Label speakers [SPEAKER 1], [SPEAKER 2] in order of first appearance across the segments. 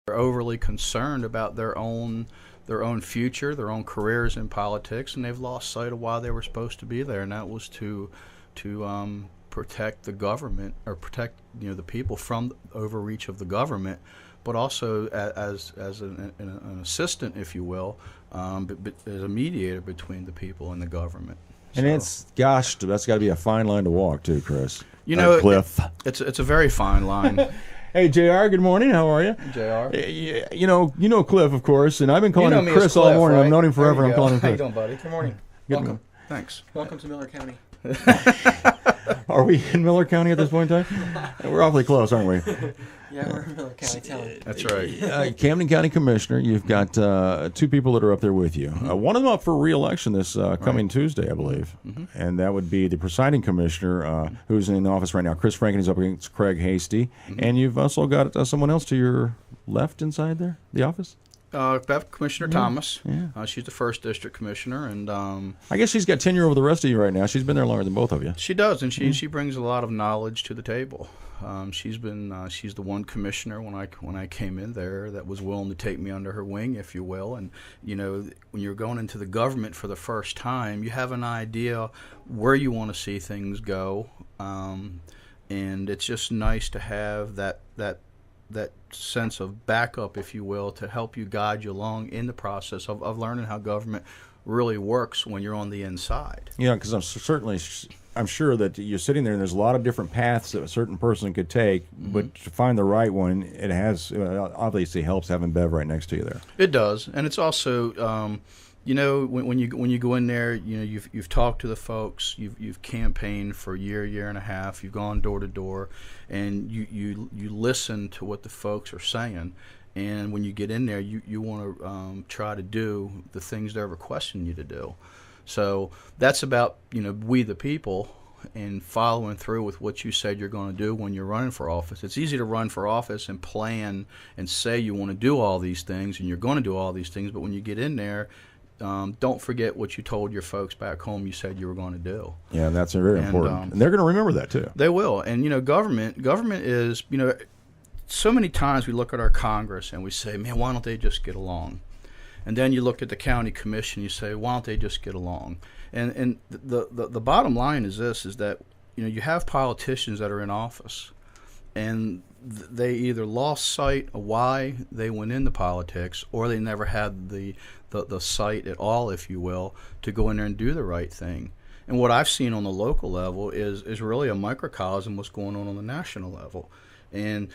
[SPEAKER 1] They're overly concerned about their own future, their own careers in politics, and they've lost sight of why they were supposed to be there, and that was to protect the government, or protect the people from the overreach of the government, but also as an assistant, if you will, but as a mediator between the people and the government.
[SPEAKER 2] And that's got to be a fine line to walk too, Chris.
[SPEAKER 1] Cliff. It's a very fine line.
[SPEAKER 2] Hey, JR, good morning. How are you?
[SPEAKER 1] JR.
[SPEAKER 2] You know Cliff, of course, and I've been calling him Chris all morning. Right? I've known him forever. I'm calling him Cliff.
[SPEAKER 3] How you doing, buddy? Good morning. Welcome.
[SPEAKER 1] Thanks.
[SPEAKER 3] Welcome to Miller County.
[SPEAKER 2] Are we in Miller County at this point in time? We're awfully close, aren't we?
[SPEAKER 3] Yeah, we're in Miller County. Tell me.
[SPEAKER 1] That's right.
[SPEAKER 2] Camden County Commissioner, you've got two people that are up there with you. One of them up for re-election this coming Tuesday, I believe. Mm-hmm. And that would be the Presiding Commissioner, who's in office right now. Chris Franken is up against Craig Hasty. Mm-hmm. And you've also got someone else to your left inside there, the office?
[SPEAKER 1] Commissioner Thomas. Yeah. She's the first district commissioner, and
[SPEAKER 2] I guess she's got tenure over the rest of you right now. She's been there longer than both of you.
[SPEAKER 1] She does, and she brings a lot of knowledge to the table. She's the one commissioner when I came in there that was willing to take me under her wing, if you will. And when you're going into the government for the first time, you have an idea where you want to see things go, and it's just nice to have that sense of backup, if you will, to help you guide you along in the process of learning how government really works when you're on the inside.
[SPEAKER 2] Yeah, because I'm sure that you're sitting there and there's a lot of different paths that a certain person could take, mm-hmm. but to find the right one, it has obviously helps having Bev right next to you there.
[SPEAKER 1] It does, and it's also when you go in there, you've talked to the folks, you've campaigned for a year and a half, you've gone door to door, and you listen to what the folks are saying, and when you get in there, you want to try to do the things they're requesting you to do. So that's about we the people and following through with what you said you're going to do when you're running for office. It's easy to run for office and plan and say you want to do all these things and you're going to do all these things, but when you get in there, don't forget what you told your folks back home you said you were going to do.
[SPEAKER 2] Yeah, that's very important. And they're going to remember that too.
[SPEAKER 1] They will. And government is, so many times we look at our Congress and we say, man, why don't they just get along? And then you look at the county commission, you say, why don't they just get along? And the bottom line is this, is that you have politicians that are in office and they either lost sight of why they went into politics, or they never had the sight at all, if you will, to go in there and do the right thing. And what I've seen on the local level is really a microcosm of what's going on the national level. And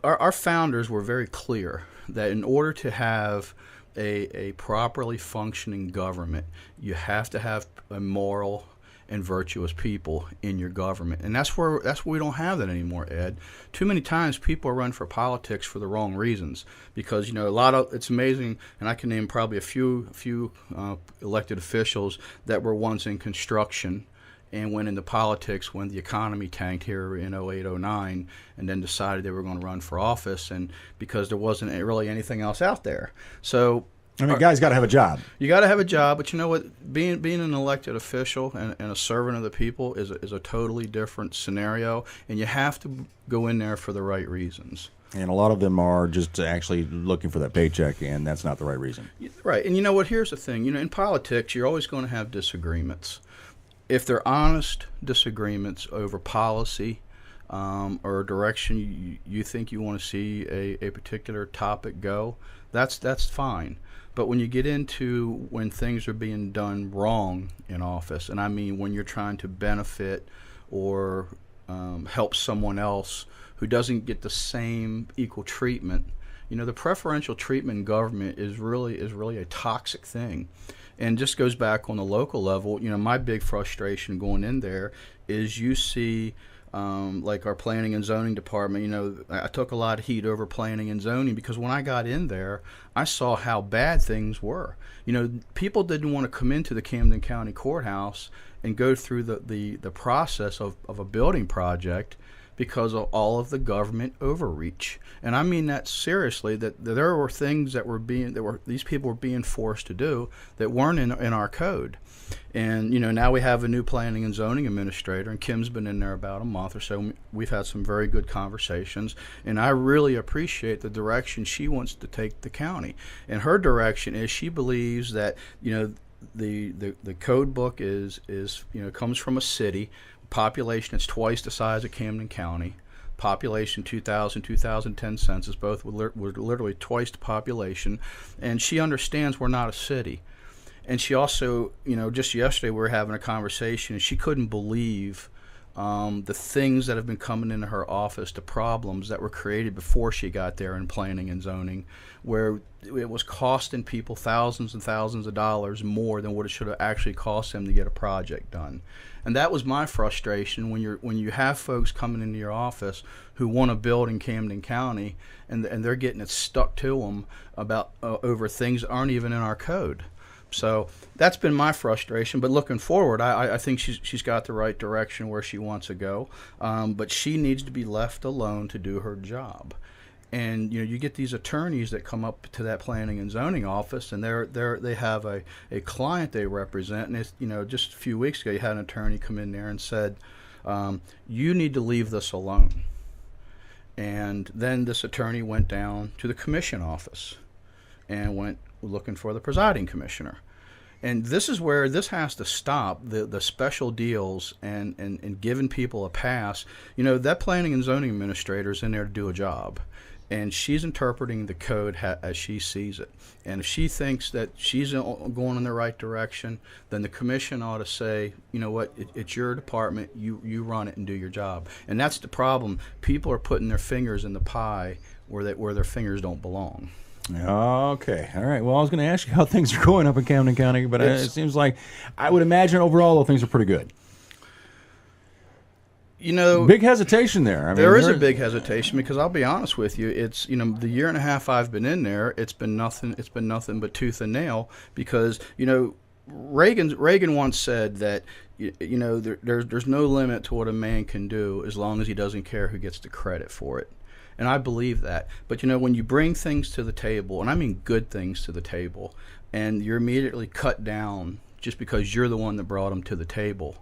[SPEAKER 1] our founders were very clear that in order to have a properly functioning government, you have to have a moral and virtuous people in your government. And that's where we don't have that anymore, Ed. Too many times people run for politics for the wrong reasons, because it's amazing, and I can name probably a few elected officials that were once in construction and went into politics when the economy tanked here in 08, 09, and then decided they were going to run for office, and because there wasn't really anything else out there. So,
[SPEAKER 2] guys got to have a job.
[SPEAKER 1] You got to have a job, but you know what? Being an elected official and a servant of the people is a totally different scenario, and you have to go in there for the right reasons.
[SPEAKER 2] And a lot of them are just actually looking for that paycheck, and that's not the right reason.
[SPEAKER 1] Right, and you know what? Here's the thing. In politics, you're always going to have disagreements. If they're honest disagreements over policy or a direction you think you want to see a particular topic go, that's fine. But when you get into when things are being done wrong in office, and I mean when you're trying to benefit or help someone else who doesn't get the same equal treatment, the preferential treatment in government is really a toxic thing. And just goes back on the local level. My big frustration going in there is you see like our planning and zoning department. I took a lot of heat over planning and zoning because when I got in there, I saw how bad things were. People didn't want to come into the Camden County Courthouse and go through the process of a building project because of all of the government overreach. And I mean that seriously, that there were things that these people were being forced to do that weren't in our code. And, now we have a new planning and zoning administrator, and Kim's been in there about a month or so. We've had some very good conversations, and I really appreciate the direction she wants to take the county. And her direction is she believes that, the code book is comes from a city, population that's twice the size of Camden County, population 2010 census, both were literally twice the population, and she understands we're not a city. And she also, just yesterday we were having a conversation, and she couldn't believe the things that have been coming into her office, the problems that were created before she got there in planning and zoning, where it was costing people thousands and thousands of dollars more than what it should have actually cost them to get a project done. And that was my frustration when you have folks coming into your office who want to build in Camden County, and they're getting it stuck to them about over things that aren't even in our code. So that's been my frustration. But looking forward, I think she's got the right direction where she wants to go. But she needs to be left alone to do her job. And you get these attorneys that come up to that planning and zoning office, and they have a client they represent. And it's, just a few weeks ago, you had an attorney come in there and said, "You need to leave this alone." And then this attorney went down to the commission office and went looking for the presiding commissioner. And this is where this has to stop, the special deals and giving people a pass. That planning and zoning administrator is in there to do a job, and she's interpreting the code as she sees it. And if she thinks that she's going in the right direction, then the commission ought to say, you know what, it's your department, you run it and do your job. And that's the problem. People are putting their fingers in the pie where their fingers don't belong.
[SPEAKER 2] Okay. All right. Well, I was going to ask you how things are going up in Camden County, but it seems like I would imagine overall things are pretty good. Big hesitation there.
[SPEAKER 1] There is a big hesitation because I'll be honest with you. It's the year and a half I've been in there, it's been nothing but tooth and nail because Reagan once said that there's no limit to what a man can do as long as he doesn't care who gets the credit for it. And I believe that. But, when you bring things to the table, and I mean good things to the table, and you're immediately cut down just because you're the one that brought them to the table,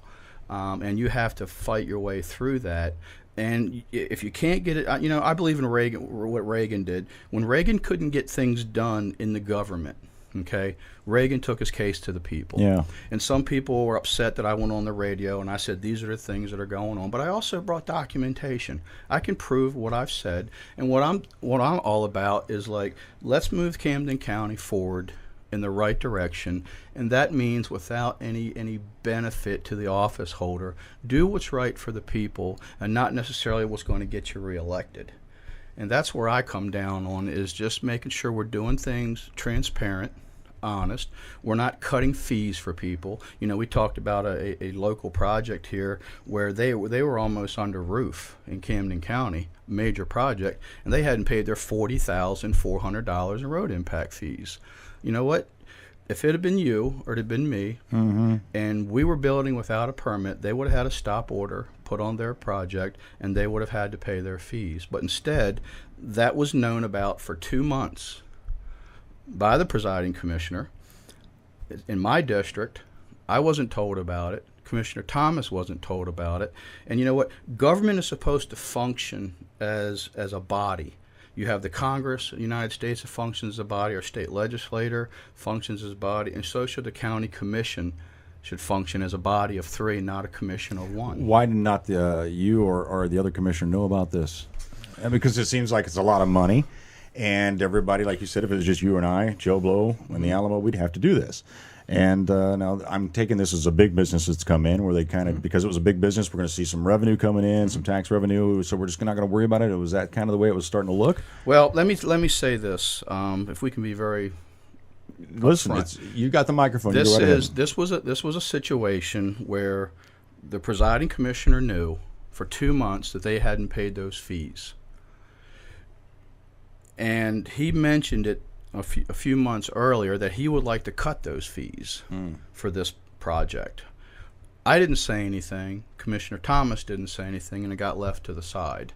[SPEAKER 1] and you have to fight your way through that. And if you can't get it, I believe in what Reagan did. When Reagan couldn't get things done in the government, okay, Reagan took his case to the people.
[SPEAKER 2] Yeah.
[SPEAKER 1] And some people were upset that I went on the radio and I said these are the things that are going on, but I also brought documentation. I can prove what I've said, and what I'm all about is let's move Camden County forward in the right direction, and that means without any benefit to the office holder. Do what's right for the people and not necessarily what's going to get you reelected. And that's where I come down on, is just making sure we're doing things transparent, honest. We're not cutting fees for people. We talked about a local project here where they were almost under roof in Camden County, major project, and they hadn't paid their $40,400 in road impact fees. You know what? If it had been you or it had been me, and we were building without a permit, they would have had a stop order put on their project, and they would have had to pay their fees. But instead, that was known about for 2 months by the presiding commissioner. In my district, I wasn't told about it. Commissioner Thomas wasn't told about it. And you know what? Government is supposed to function as a body. You have the Congress of the United States that functions as a body, our state legislator functions as a body, and so should the county commission should function as a body of 3, not a commission of 1.
[SPEAKER 2] Why did not you or the other commissioner know about this? Because it seems like it's a lot of money, and everybody, like you said, if it was just you and I, Joe Blow, and the Alamo, we'd have to do this. And now I'm taking this as a big business that's come in, where they kind of, because it was a big business, we're going to see some revenue coming in, some tax revenue, so we're just not going to worry about it. Was that kind of the way it was starting to look?
[SPEAKER 1] Well, let me say this, if we can be very
[SPEAKER 2] listen. You got the microphone.
[SPEAKER 1] This was a situation where the presiding commissioner knew for 2 months that they hadn't paid those fees, and he mentioned it a few months earlier that he would like to cut those fees for this project. I didn't say anything. Commissioner Thomas didn't say anything, and it got left to the side.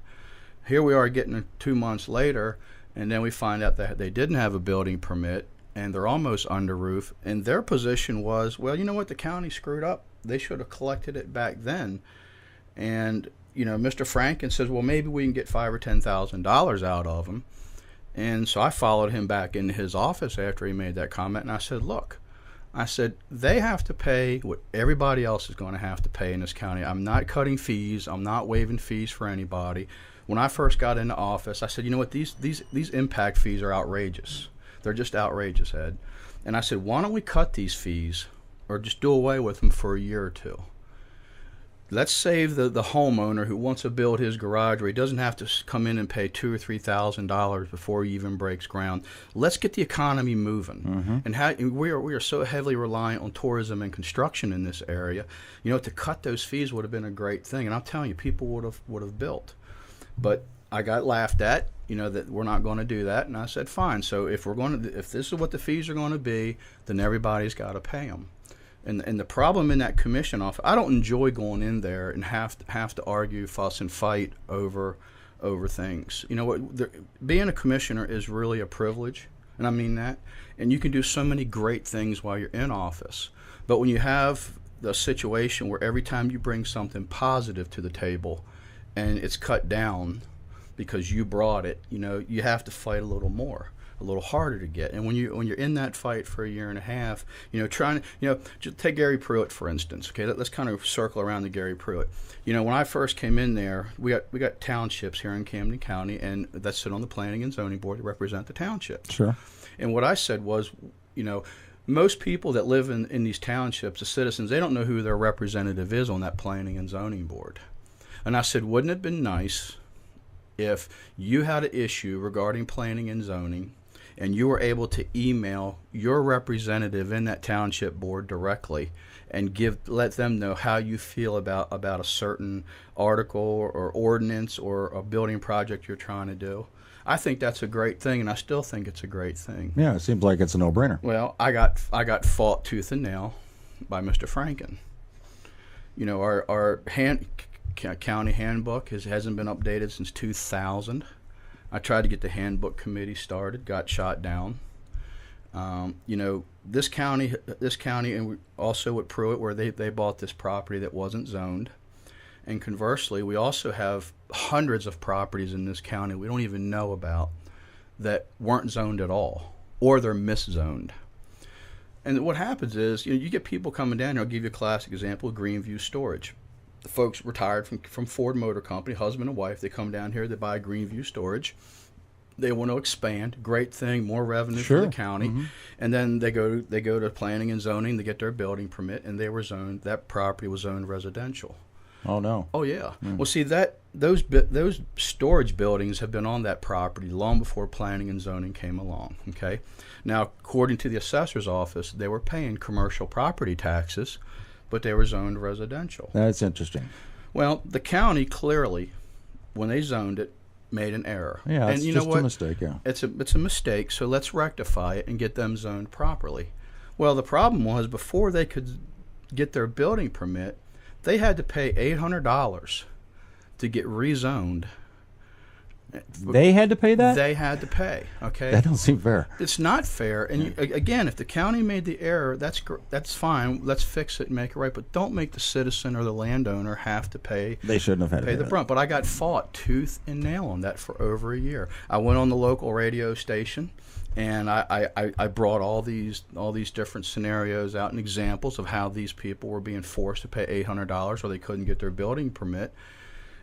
[SPEAKER 1] Here we are getting 2 months later, and then we find out that they didn't have a building permit, and they're almost under roof. And their position was, well, you know what? The county screwed up. They should have collected it back then. And Mr. Franken says, well, maybe we can get $5,000 or $10,000 out of them. And so I followed him back into his office after he made that comment, and I said, look, they have to pay what everybody else is going to have to pay in this county. I'm not cutting fees. I'm not waiving fees for anybody. When I first got into office, I said, you know what, these impact fees are outrageous. They're just outrageous, Ed. And I said, why don't we cut these fees or just do away with them for a year or two? Let's save the homeowner who wants to build his garage where he doesn't have to come in and pay $2,000 or $3,000 before he even breaks ground. Let's get the economy moving. And we are so heavily reliant on tourism and construction in this area. To cut those fees would have been a great thing. And I'm telling you, people would have built. But I got laughed at, that we're not going to do that. And I said, fine. So if this is what the fees are going to be, then everybody's got to pay them. And the problem in that commission office, I don't enjoy going in there and have to argue, fuss, and fight over things. Being a commissioner is really a privilege, and I mean that. And you can do so many great things while you're in office. But when you have the situation where every time you bring something positive to the table and it's cut down because you brought it, you have to fight a little more, a little harder to get. And when you're in that fight for a year and a half, just take Gary Pruitt for instance. Okay, let's kind of circle around to Gary Pruitt. When I first came in there, we got townships here in Camden County, and that sit on the Planning and Zoning Board to represent the townships.
[SPEAKER 2] Sure.
[SPEAKER 1] And what I said was, most people that live in these townships, the citizens, they don't know who their representative is on that Planning and Zoning Board. And I said, wouldn't it have been nice if you had an issue regarding planning and zoning and you were able to email your representative in that township board directly and let them know how you feel about a certain article or ordinance or a building project you're trying to do? I think that's a great thing, and I still think it's a great thing.
[SPEAKER 2] Yeah, it seems like it's a no-brainer.
[SPEAKER 1] Well, I got fought tooth and nail by Mr. Franken. Our county handbook hasn't been updated since 2000. I tried to get the handbook committee started, got shot down. This county, and we also at Pruitt, where they bought this property that wasn't zoned. And conversely, we also have hundreds of properties in this county we don't even know about that weren't zoned at all, or they're miszoned. And what happens is, you get people coming down here. I'll give you a classic example of Greenview Storage. The folks retired from Ford Motor Company, husband and wife. They come down here, they buy Greenview Storage. They want to expand. Great thing, more revenue for the county. Mm-hmm. And then they go to planning and zoning, they get their building permit, and that property was zoned residential.
[SPEAKER 2] Oh no.
[SPEAKER 1] Oh yeah. Well, see those storage buildings have been on that property long before planning and zoning came along. Okay. Now, according to the assessor's office, they were paying commercial property taxes, but they were zoned residential.
[SPEAKER 2] That's interesting.
[SPEAKER 1] Well, the county clearly, when they zoned it, made an error.
[SPEAKER 2] Yeah,
[SPEAKER 1] and
[SPEAKER 2] it's
[SPEAKER 1] you know
[SPEAKER 2] just
[SPEAKER 1] what?
[SPEAKER 2] a mistake. Yeah.
[SPEAKER 1] It's a mistake. So let's rectify it and get them zoned properly. Well, the problem was before they could get their building permit, they had to pay $800 to get rezoned.
[SPEAKER 2] They had to pay that?
[SPEAKER 1] They had to pay. Okay.
[SPEAKER 2] That don't seem fair.
[SPEAKER 1] It's not fair. And again, if the county made the error, that's fine. Let's fix it and make it right. But don't make the citizen or the landowner have to pay.
[SPEAKER 2] They shouldn't have had to pay
[SPEAKER 1] the brunt. But I got fought tooth and nail on that for over a year. I went on the local radio station, and I brought all these different scenarios out and examples of how these people were being forced to pay $800 or they couldn't get their building permit.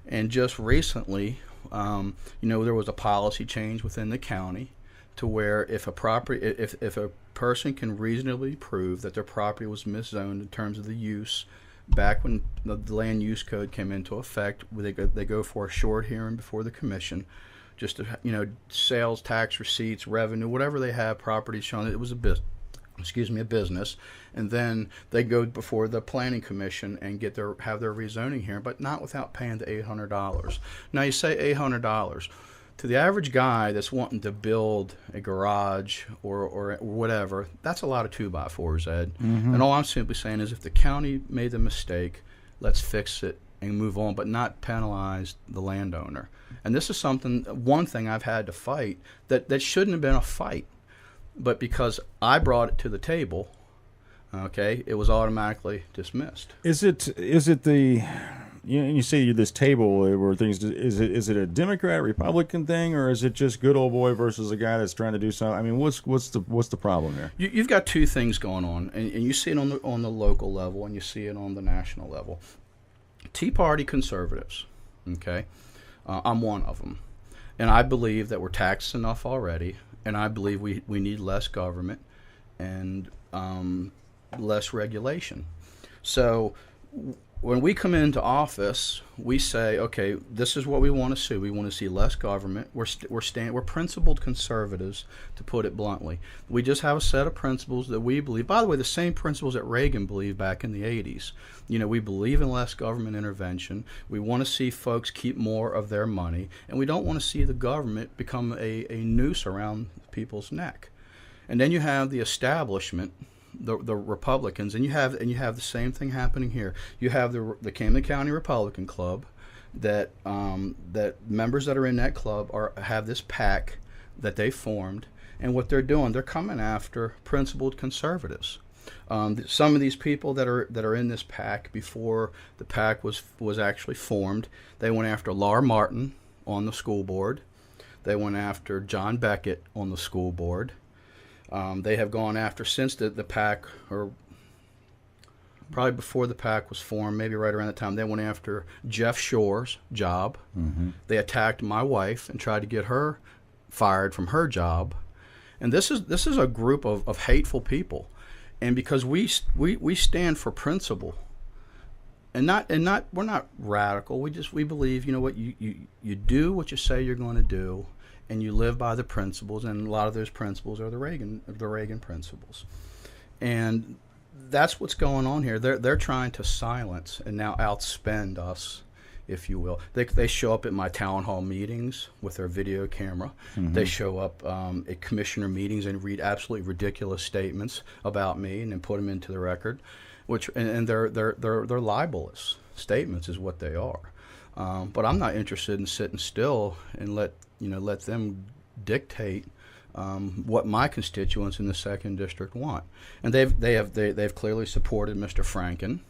[SPEAKER 1] And just recently, there was a policy change within the county to where if a person can reasonably prove that their property was miszoned in terms of the use, back when the land use code came into effect, they go for a short hearing before the commission, just to, sales tax receipts, revenue, whatever they have, property showing it was a business. A business, and then they go before the planning commission and have their rezoning hearing, but not without paying the $800. Now you say $800. To the average guy that's wanting to build a garage or whatever, that's a lot of 2x4s, Ed. And all I'm simply saying is if the county made the mistake, let's fix it and move on, but not penalize the landowner. And this is one thing I've had to fight that shouldn't have been a fight. But because I brought it to the table, okay, it was automatically dismissed.
[SPEAKER 2] Is it the... You say this table where things is it a Democrat Republican thing, or is it just good old boy versus a guy that's trying to do something? I mean, what's the problem here?
[SPEAKER 1] You've got two things going on, and you see it on the local level, and you see it on the national level. Tea Party conservatives, okay, I'm one of them, and I believe that we're taxed enough already, and I believe we need less government and less regulation. So when we come into office, we say, okay, this is what we want to see. We want to see less government. We're principled conservatives, to put it bluntly. We just have a set of principles that we believe. By the way, the same principles that Reagan believed back in the 80s. We believe in less government intervention. We want to see folks keep more of their money, and we don't want to see the government become a noose around people's neck. And then you have the establishment, the Republicans, and you have the same thing happening here. You have the Camden County Republican Club, that members that are in that club have this PAC that they formed, and what they're doing, they're coming after principled conservatives. Some of these people that are in this PAC, before the PAC was actually formed, they went after Laura Martin on the school board. They went after John Beckett on the school board. They have gone after, since the PAC, or probably before the PAC was formed, maybe right around the time, they went after Jeff Shore's job. They attacked my wife and tried to get her fired from her job. And this is a group of hateful people. And because we stand for principle, and we're not radical. We believe, you do what you say you're going to do, and you live by the principles, and a lot of those principles are the Reagan principles. And that's what's going on here. They're trying to silence and now outspend us, if you will. They show up at my town hall meetings with their video camera. They show up at commissioner meetings and read absolutely ridiculous statements about me and then put them into the record, and they're libelous statements is what they are. But I'm not interested in sitting still and let them dictate what my constituents in the 2nd District want. And they've clearly supported Mr. Franken,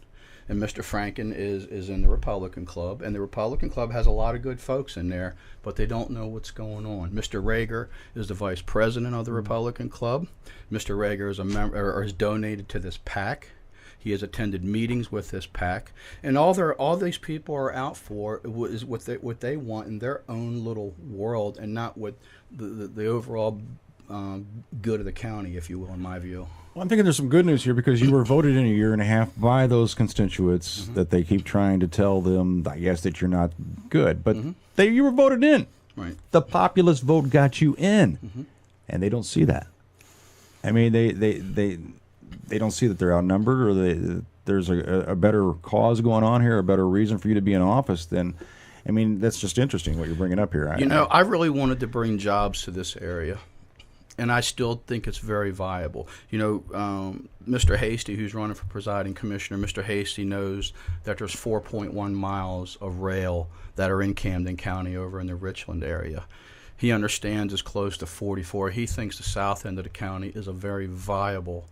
[SPEAKER 1] and Mr. Franken is in the Republican Club, and the Republican Club has a lot of good folks in there, but they don't know what's going on. Mr. Rager is the vice president of the Republican Club. Mr. Rager is a member, or is donated to this PAC. He has attended meetings with this PAC, and all these people are out for is what they want in their own little world, and not what the overall good of the county, if you will, in my view.
[SPEAKER 2] Well, I'm thinking there's some good news here, because you were voted in a year and a half by those constituents that they keep trying to tell them, I guess, that you're not good, but you were voted in.
[SPEAKER 1] Right.
[SPEAKER 2] The populist vote got you in, and they don't see that. I mean, they don't see that they're outnumbered, or there's a better cause going on here, a better reason for you to be in office. Then, I mean, that's just interesting what you're bringing up here.
[SPEAKER 1] I really wanted to bring jobs to this area, and I still think it's very viable. Mr. Hasty, who's running for presiding commissioner, Mr. Hasty knows that there's 4.1 miles of rail that are in Camden County over in the Richland area. He understands it's close to 44. He thinks the south end of the county is a very viable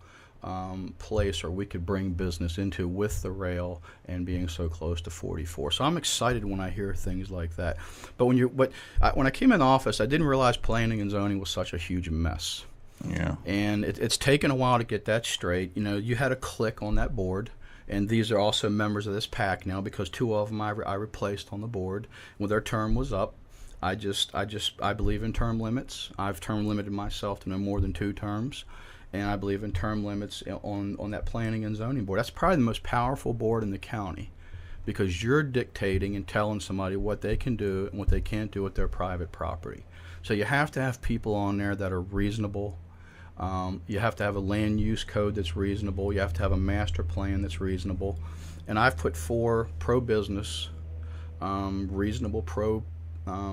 [SPEAKER 1] place where we could bring business into with the rail and being so close to 44. So I'm excited when I hear things like that. But when I came in office, I didn't realize planning and zoning was such a huge mess.
[SPEAKER 2] Yeah.
[SPEAKER 1] And it's taken a while to get that straight. You had a clique on that board, and these are also members of this PAC now, because 2 of them I replaced on the board when their term was up. I believe in term limits. I've term limited myself to no more than 2 terms. And I believe in term limits on that planning and zoning board. That's probably the most powerful board in the county, because you're dictating and telling somebody what they can do and what they can't do with their private property. So you have to have people on there that are reasonable. You have to have a land use code that's reasonable. You have to have a master plan that's reasonable. And I've put 4 pro-business, reasonable,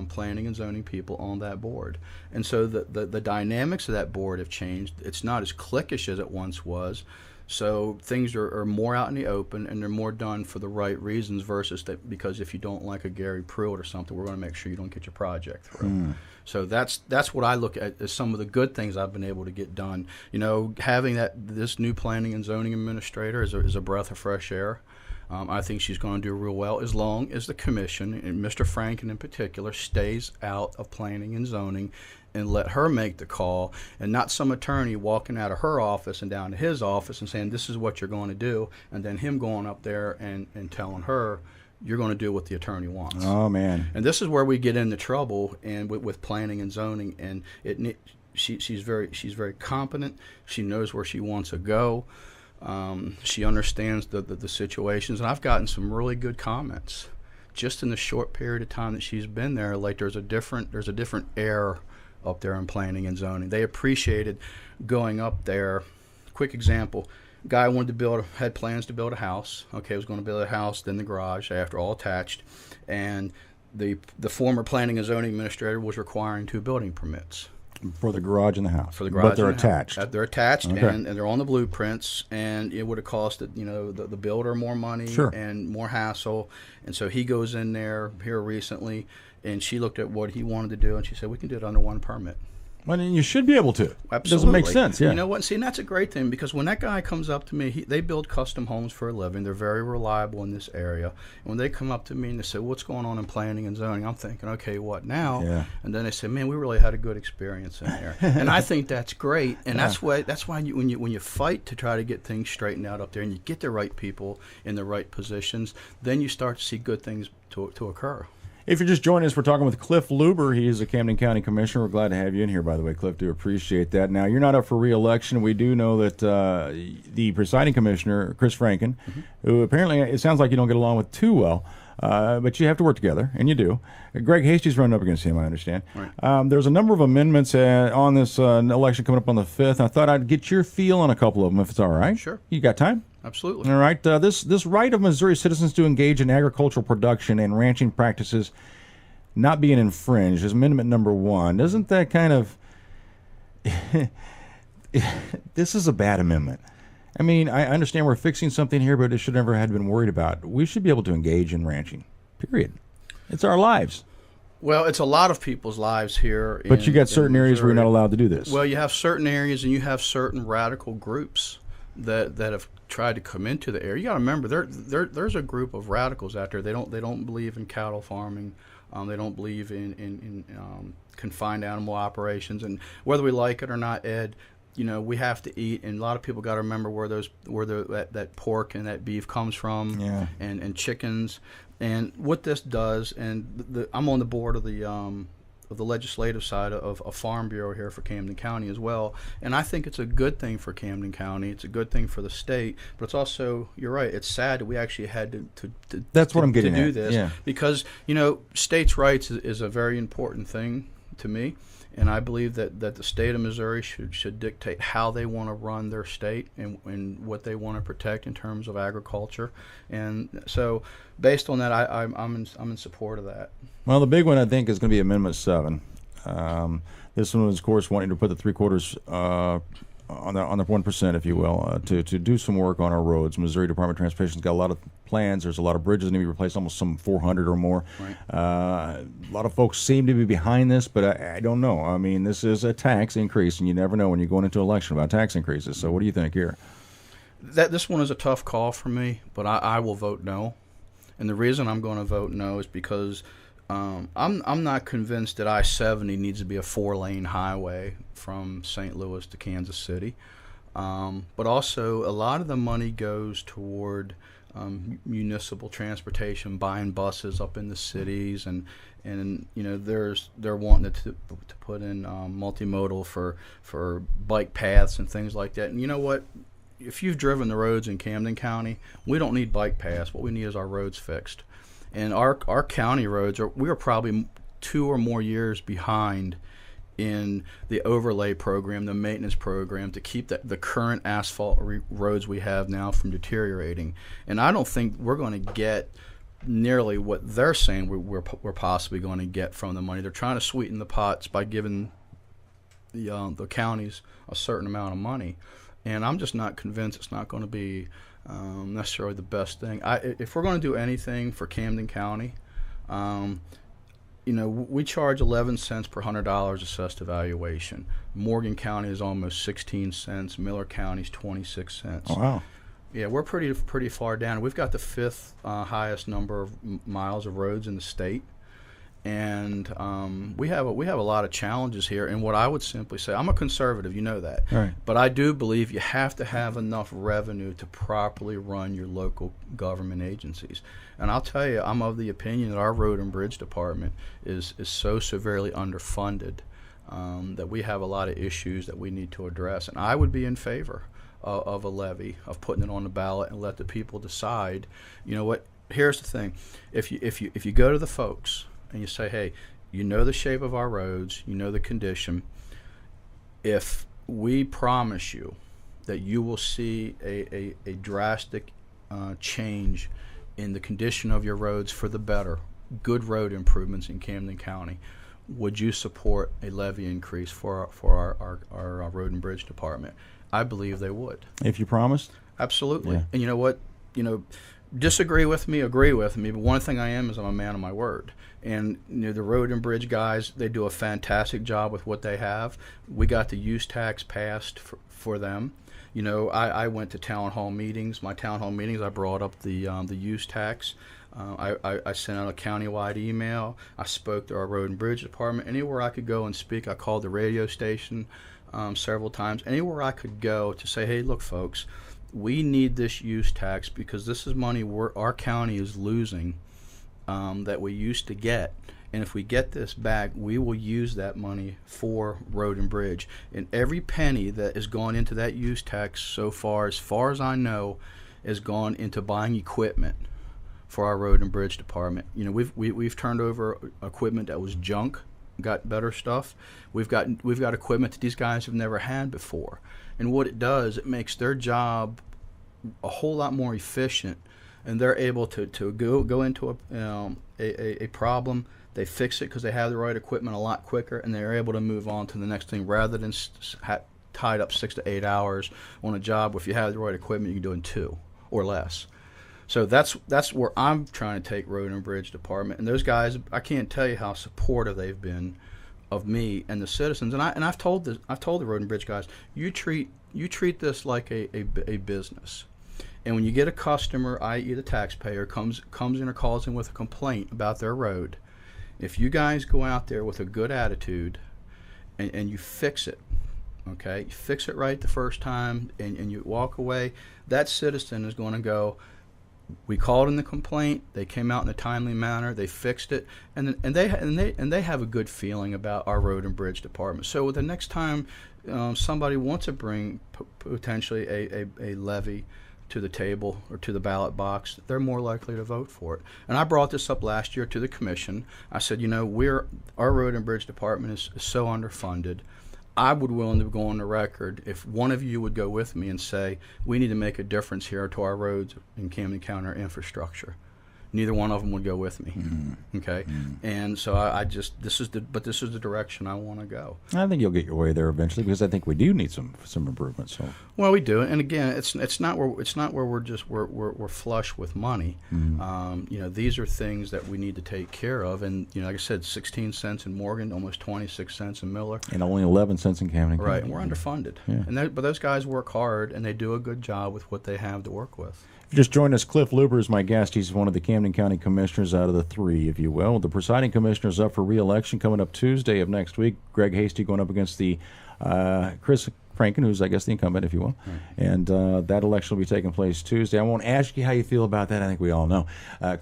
[SPEAKER 1] planning and zoning people on that board. And so the dynamics of that board have changed. It's not as cliquish as it once was. So things are more out in the open, and they're more done for the right reasons versus that because if you don't like a Gary Pruitt or something, we're going to make sure you don't get your project through. So that's what I look at as some of the good things I've been able to get done. You know, having this new planning and zoning administrator is a breath of fresh air. I think she's going to do real well as long as the commission, and Mr. Franken in particular, stays out of planning and zoning and let her make the call, and not some attorney walking out of her office and down to his office and saying, this is what you're going to do, and then him going up there and telling her, you're going to do what the attorney wants.
[SPEAKER 2] Oh, man.
[SPEAKER 1] And this is where we get into trouble and with planning and zoning, and she's very competent. She knows where she wants to go. She understands the situations, and I've gotten some really good comments just in the short period of time that she's been there. Like there's a different air up there in planning and zoning. They appreciated going up there. Quick example: guy had plans to build a house. Okay, was going to build a house, then the garage after all attached, and the former planning and zoning administrator was requiring 2 building permits.
[SPEAKER 2] For the garage and the house.
[SPEAKER 1] For the garage,
[SPEAKER 2] but they're attached.
[SPEAKER 1] They're attached,
[SPEAKER 2] okay.
[SPEAKER 1] and they're on the blueprints, and it would have costed the builder more money
[SPEAKER 2] sure.
[SPEAKER 1] and more hassle. And so he goes in there here recently, and she looked at what he wanted to do, and she said, we can do it under 1 permit.
[SPEAKER 2] Well, you should be able to.
[SPEAKER 1] Absolutely.
[SPEAKER 2] It doesn't make sense, yeah.
[SPEAKER 1] You know what? See, and that's a great thing, because when that guy comes up to me, they build custom homes for a living. They're very reliable in this area. And when they come up to me and they say, what's going on in planning and zoning? I'm thinking, okay, what now?
[SPEAKER 2] Yeah.
[SPEAKER 1] And then they say, man, we really had a good experience in there. And I think that's great. And that's why when you fight to try to get things straightened out up there and you get the right people in the right positions, then you start to see good things to occur.
[SPEAKER 2] If you're just joining us, we're talking with Cliff Luber. He is a Camden County Commissioner. We're glad to have you in here, by the way, Cliff. Do appreciate that. Now, you're not up for re-election. We do know that the Presiding Commissioner, Chris Franken, who apparently it sounds like you don't get along with too well, but you have to work together, and you do. Greg Hasty's running up against him, I understand.
[SPEAKER 1] Right.
[SPEAKER 2] There's a number of amendments on this election coming up on the 5th. I thought I'd get your feel on a couple of them, if it's all right.
[SPEAKER 1] Sure.
[SPEAKER 2] You got time?
[SPEAKER 1] Absolutely.
[SPEAKER 2] All right. This right of Missouri citizens to engage in agricultural production and ranching practices not being infringed is amendment number 1. Doesn't that kind of... This is a bad amendment. I mean, I understand we're fixing something here, but it should never have been worried about. We should be able to engage in ranching, period. It's our lives.
[SPEAKER 1] Well, it's a lot of people's lives here.
[SPEAKER 2] But you got certain areas where you're not allowed to do this.
[SPEAKER 1] Well, you have certain areas, and you have certain radical groups that have tried to come into the area. You got to remember, there's a group of radicals out there. They don't believe in cattle farming. They don't believe in confined animal operations. And whether we like it or not, Ed, we have to eat. And a lot of people got to remember where that pork and that beef comes from,
[SPEAKER 2] yeah.
[SPEAKER 1] and chickens. And what this does, and I'm on the board of the legislative side of a farm bureau here for Camden County as well, and I think it's a good thing for Camden County. It's a good thing for the state, but it's also, you're right, it's sad that we actually had to
[SPEAKER 2] That's what I'm getting
[SPEAKER 1] to do
[SPEAKER 2] at.
[SPEAKER 1] this,
[SPEAKER 2] yeah.
[SPEAKER 1] because states' rights is a very important thing to me. And I believe that the state of Missouri should dictate how they want to run their state and what they want to protect in terms of agriculture. And so, based on that, I'm in support of that.
[SPEAKER 2] Well, the big one I think is going to be Amendment 7. This one is, of course, wanting to put the 3/4 on the 1%, if you will, to do some work on our roads. Missouri Department of Transportation's got a lot of plans. There's a lot of bridges that need to be replaced, almost some 400 or more.
[SPEAKER 1] Right.
[SPEAKER 2] A lot of folks seem to be behind this, but I don't know. I mean, this is a tax increase, and you never know when you're going into an election about tax increases. So what do you think here?
[SPEAKER 1] This one is a tough call for me, but I will vote no. And the reason I'm going to vote no is because I'm not convinced that I-70 needs to be a 4-lane highway from St. Louis to Kansas City. But also, a lot of the money goes toward municipal transportation, buying buses up in the cities, and they're wanting to put in multimodal for bike paths and things like that. And you know what? If you've driven the roads in Camden County, we don't need bike paths. What we need is our roads fixed. And our county roads we are probably 2 or more years behind in the overlay program, the maintenance program, to keep the current asphalt roads we have now from deteriorating. And I don't think we're going to get nearly what they're saying we're possibly going to get from the money. They're trying to sweeten the pots by giving the counties a certain amount of money, and I'm just not convinced it's not going to be necessarily the best thing. If we're going to do anything for Camden County, we charge 11 cents per $100 assessed evaluation. Morgan County is almost 16 cents. Miller County is 26 cents.
[SPEAKER 2] Oh, wow.
[SPEAKER 1] Yeah, we're pretty far down. We've got the fifth highest number of miles of roads in the state, and we have a lot of challenges here. And what I would simply say, I'm a conservative, you know that,
[SPEAKER 2] right.
[SPEAKER 1] But I do believe you have to have enough revenue to properly run your local government agencies. And I'll tell you, I'm of the opinion that our road and bridge department is so severely underfunded that we have a lot of issues that we need to address. And I would be in favor of a levy, of putting it on the ballot and let the people decide. You know what? Here's the thing: if you go to the folks and you say, hey, you know the shape of our roads, you know the condition. If we promise you that you will see a drastic change in the condition of your roads for the better, good road improvements in Camden County, would you support a levy increase for our road and bridge department? I believe they would.
[SPEAKER 2] If you promised?
[SPEAKER 1] Absolutely.
[SPEAKER 2] Yeah.
[SPEAKER 1] And you know what? Disagree with me, agree with me, but one thing I am is I'm a man of my word. And the road and bridge guys, they do a fantastic job with what they have. We got the use tax passed for them. I went to town hall meetings. My town hall meetings, I brought up the use tax. I sent out a countywide email. I spoke to our road and bridge department. Anywhere I could go and speak, I called the radio station several times. Anywhere I could go to say, hey, look, folks, we need this use tax because this is money our county is losing that we used to get. And if we get this back, we will use that money for road and bridge. And every penny that has gone into that use tax so far as I know, has gone into buying equipment for our road and bridge department. We've turned over equipment that was junk, got better stuff. We've got equipment that these guys have never had before. And what it does, it makes their job a whole lot more efficient, and they're able to go into a problem. They fix it because they have the right equipment a lot quicker, and they're able to move on to the next thing rather than tied up 6 to 8 hours on a job. If you have the right equipment, you can do it in 2 or less. So that's where I'm trying to take road and bridge department. And those guys, I can't tell you how supportive they've been of me and the citizens. And I've told the road and bridge guys, you treat this like a business. And when you get a customer, i.e. the taxpayer, comes in or calls in with a complaint about their road, if you guys go out there with a good attitude and you fix it, okay, you fix it right the first time and you walk away, that citizen is going to go, we called in the complaint, they came out in a timely manner, they fixed it, and they have a good feeling about our road and bridge department. So the next time somebody wants to bring potentially a levy to the table or to the ballot box, they're more likely to vote for it. And I brought this up last year to the commission. I said, our road and bridge department is so underfunded. I would willing to go on the record if one of you would go with me and say, we need to make a difference here to our roads in Camden County, our infrastructure. Neither one of them would go with me. Mm-hmm. Okay, and so this is the direction I want to go.
[SPEAKER 2] I think you'll get your way there eventually because I think we do need some improvements. So.
[SPEAKER 1] Well, we do, and again, it's not where we're flush with money. Mm-hmm. These are things that we need to take care of, and like I said, 16 cents in Morgan, almost 26 cents in Miller,
[SPEAKER 2] and only 11 cents in Camden County.
[SPEAKER 1] Right, and we're underfunded. Yeah. But those guys work hard, and they do a good job with what they have to work with.
[SPEAKER 2] If you just joined us, Cliff Luber is my guest. He's one of the Camden County commissioners out of the 3, if you will. The presiding commissioner is up for re-election coming up Tuesday of next week. Greg Hasty going up against the Chris Franken, who's, I guess, the incumbent, if you will. Right. And that election will be taking place Tuesday. I won't ask you how you feel about that. I think we all know.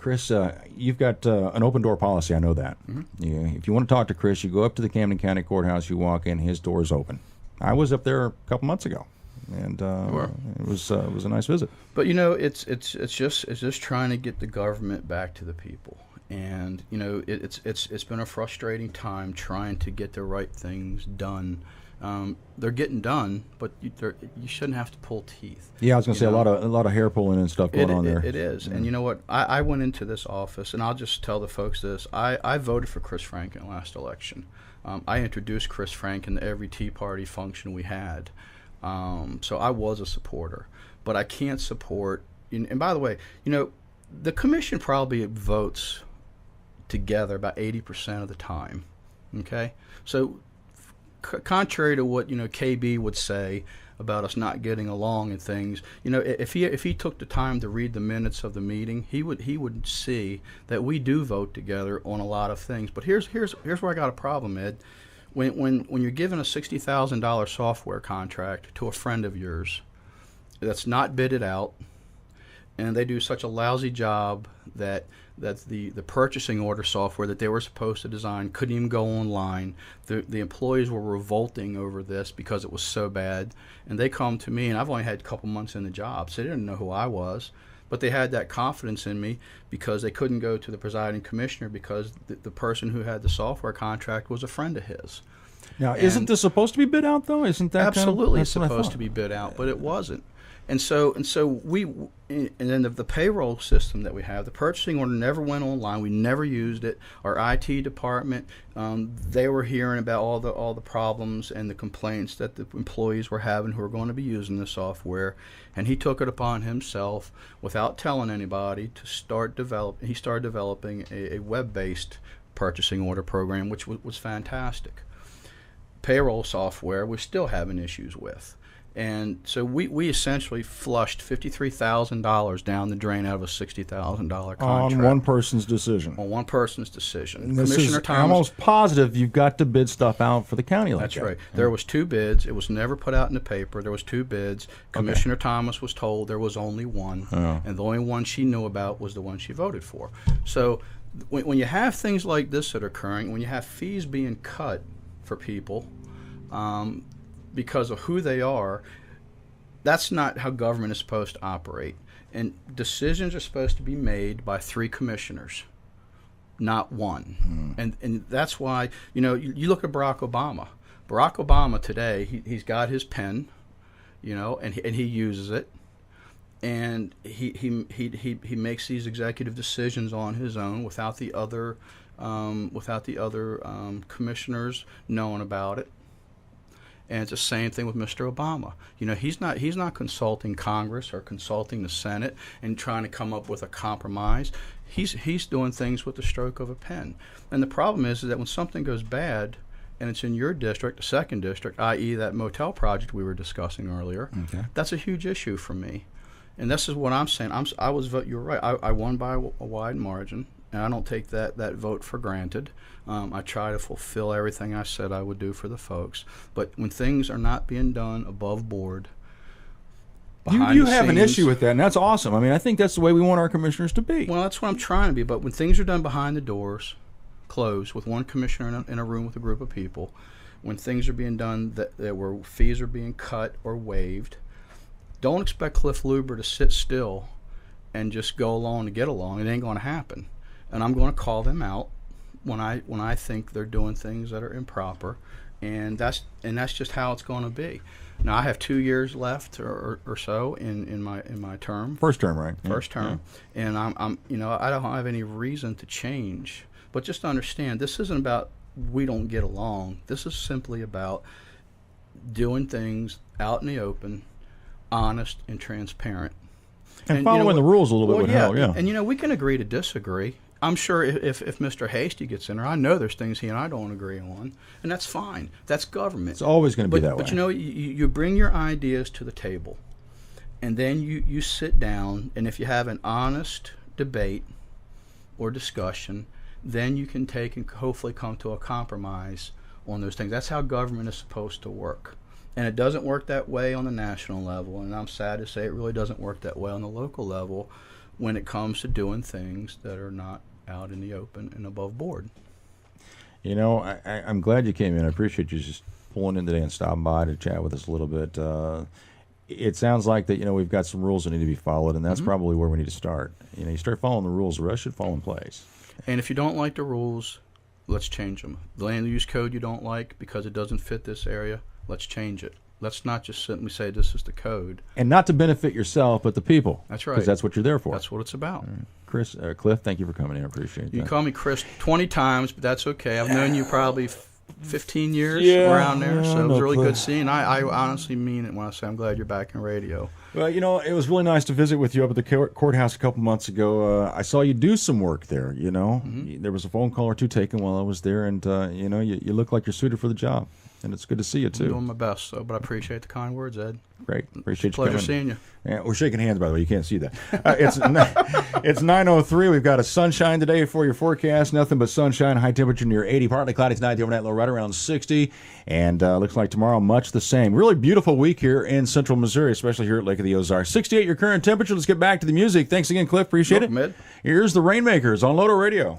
[SPEAKER 2] Chris, you've got an open-door policy. I know that. Mm-hmm. If you want to talk to Chris, you go up to the Camden County Courthouse, you walk in, his door's open. I was up there a couple months ago. And it was a nice visit. But
[SPEAKER 1] it's just trying to get the government back to the people, and it's been a frustrating time trying to get the right things done They're getting done, but you shouldn't have to pull teeth.
[SPEAKER 2] Yeah, I was going to say a lot of hair pulling and stuff going on there.
[SPEAKER 1] It is. And you know what? I went into this office, and I'll just tell the folks this. I voted for Chris Franken last election. I introduced Chris Franken to every Tea Party function we had. So I was a supporter. But I can't support, and by the way, the commission probably votes together about 80% of the time. Okay? So contrary to what KB would say about us not getting along and things, if he took the time to read the minutes of the meeting, he would see that we do vote together on a lot of things. But here's where I got a problem, Ed. When you're given a $60,000 software contract to a friend of yours that's not bidded out, and they do such a lousy job that the purchasing order software that they were supposed to design couldn't even go online. The employees were revolting over this because it was so bad. And they come to me, and I've only had a couple months in the job, so they didn't know who I was. But they had that confidence in me because they couldn't go to the presiding commissioner because the person who had the software contract was a friend of his.
[SPEAKER 2] Now, isn't this supposed to be bid out, though? Isn't that
[SPEAKER 1] absolutely supposed to be bid out, but it wasn't. And so then the payroll system that we have, the purchasing order never went online. We never used it. Our IT department, they were hearing about all the problems and the complaints that the employees were having who were going to be using the software, and he took it upon himself without telling anybody to start developing. He started developing a web-based purchasing order program, which was fantastic. Payroll software we're still having issues with. And so we essentially flushed $53,000 down the drain out of a $60,000 contract.
[SPEAKER 2] On one person's decision.
[SPEAKER 1] On one person's decision.
[SPEAKER 2] And Commissioner Thomas, I'm almost positive you've got to bid stuff out for the county like that.
[SPEAKER 1] That's right. There was 2 bids. It was never put out in the paper. There was 2 bids. Commissioner Thomas was told there was only one. Oh. And the only one she knew about was the one she voted for. So when you have things like this that are occurring, when you have fees being cut for people, because of who they are, that's not how government is supposed to operate. And decisions are supposed to be made by 3 commissioners, not one. And that's why, you look at Barack Obama. Barack Obama today, he's got his pen, and he uses it. And he makes these executive decisions on his own without the other commissioners knowing about it. And it's the same thing with Mr. Obama. He's not consulting Congress or consulting the Senate and trying to come up with a compromise. He's doing things with the stroke of a pen. And the problem is that when something goes bad and it's in your district, the 2nd district, i.e. that motel project we were discussing earlier, that's a huge issue for me. And this is what I'm saying. You're right. I won by a wide margin, and I don't take that vote for granted. I try to fulfill everything I said I would do for the folks. But when things are not being done above board,
[SPEAKER 2] you have an issue with that, and that's awesome. I mean, I think that's the way we want our commissioners to be.
[SPEAKER 1] Well, that's what I'm trying to be. But when things are done behind the doors, closed, with one commissioner in a room with a group of people, when things are being done where fees are being cut or waived, don't expect Cliff Luber to sit still and just go along to get along. It ain't going to happen. And I'm going to call them out when I think they're doing things that are improper, and that's just how it's going to be. Now I have 2 years left or so in my term.
[SPEAKER 2] First term, right?
[SPEAKER 1] First term, and I'm I don't have any reason to change. But just understand, this isn't about we don't get along. This is simply about doing things out in the open, honest and transparent,
[SPEAKER 2] and following the rules a little bit would help. Yeah,
[SPEAKER 1] and we can agree to disagree. I'm sure if Mr. Hasty gets in there, I know there's things he and I don't agree on, and that's fine. That's government.
[SPEAKER 2] It's always going to be that way.
[SPEAKER 1] But you bring your ideas to the table, and then you sit down, and if you have an honest debate or discussion, then you can take and hopefully come to a compromise on those things. That's how government is supposed to work. And it doesn't work that way on the national level, and I'm sad to say it really doesn't work that way on the local level when it comes to doing things that are not out in the open and above board.
[SPEAKER 2] I'm glad you came in. I appreciate you just pulling in today and stopping by to chat with us a little bit. It sounds like that, we've got some rules that need to be followed, and that's probably where we need to start. You start following the rules, the rest should fall in place.
[SPEAKER 1] And if you don't like the rules, let's change them. The land use code you don't like because it doesn't fit this area, Let's change it. Let's not just simply say this is the code.
[SPEAKER 2] And not to benefit yourself, but the people.
[SPEAKER 1] That's right.
[SPEAKER 2] Because that's what you're there for.
[SPEAKER 1] That's what it's about.
[SPEAKER 2] Cliff, thank you for coming in. I appreciate that.
[SPEAKER 1] You call me Chris 20 times, but that's okay. I've known you probably 15 years around there, so it was really good seeing. I honestly mean it when I say I'm glad you're back in radio.
[SPEAKER 2] Well, it was really nice to visit with you up at the courthouse a couple months ago. I saw you do some work there, There was a phone call or two taken while I was there, and, you look like you're suited for the job. And it's good to see you, too.
[SPEAKER 1] I'm doing my best, but I appreciate the kind words, Ed.
[SPEAKER 2] Great. Appreciate you
[SPEAKER 1] Pleasure
[SPEAKER 2] coming.
[SPEAKER 1] seeing you.
[SPEAKER 2] Yeah, we're shaking hands, by the way. You can't see that. It's 9:03. We've got a sunshine today for your forecast. Nothing but sunshine. High temperature near 80. Partly cloudy tonight. The overnight low right around 60. And looks like tomorrow much the same. Really beautiful week here in central Missouri, especially here at Lake of the Ozarks. 68 your current temperature. Let's get back to the music. Thanks again, Cliff. Appreciate it.
[SPEAKER 1] Mid.
[SPEAKER 2] Here's the Rainmakers on LOTO Radio.